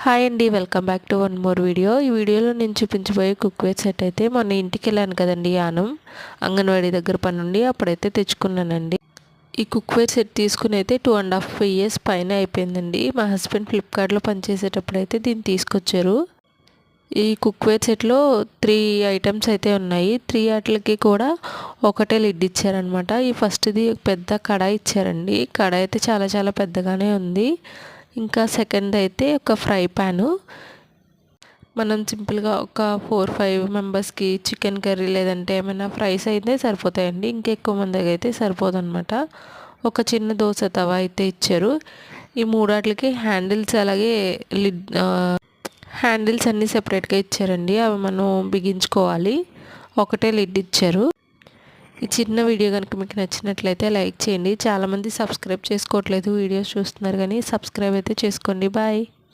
Hi అండి, welcome back to one more video. ఈ వీడియోలో నేను చూపించబోయే కుక్వేర్ సెట్ అయితే మొన్న ఇంటికి వెళ్ళాను కదండి, యానం అంగన్వాడీ దగ్గర పని నుండి అప్పుడైతే తెచ్చుకున్నానండి. ఈ కుక్వేర్ సెట్ తీసుకుని అయితే 2.5 years పైన అయిపోయిందండి. మా హస్బెండ్ ఫ్లిప్కార్ట్లో పనిచేసేటప్పుడు అయితే దీన్ని తీసుకొచ్చారు. ఈ కుక్వేర్ సెట్లో 3 ఐటమ్స్ అయితే ఉన్నాయి. 3 వాటికి కూడా ఒకటే లిడ్ ఇచ్చారనమాట. ఈ ఫస్ట్ది పెద్ద కడాయి ఇచ్చారండి. కడాయి అయితే చాలా చాలా పెద్దగానే ఉంది. ఇంకా సెకండ్ అయితే ఒక ఫ్రై ప్యాను. మనం సింపుల్గా ఒక 4-5 మెంబర్స్కి చికెన్ కర్రీ లేదంటే ఏమైనా ఫ్రైస్ అయితే సరిపోతాయండి. ఇంకెక్కువ మందికి అయితే సరిపోదన్నమాట. ఒక చిన్న దోశ తవా అయితే ఇచ్చారు. ఈ మూడాట్లకి హ్యాండిల్స్ అలాగే లిడ్ హ్యాండిల్స్ అన్నీ సెపరేట్గా ఇచ్చారండి. అవి మనం బిగించుకోవాలి. ఒకటే లిడ్ ఇచ్చారు. ఈ చిన్న వీడియో కనుక మీకు నచ్చినట్లయితే లైక్ చేయండి. చాలామంది సబ్స్క్రైబ్ చేసుకోవట్లేదు, వీడియోస్ చూస్తున్నారు కానీ సబ్స్క్రైబ్ అయితే చేసుకోండి. బాయ్.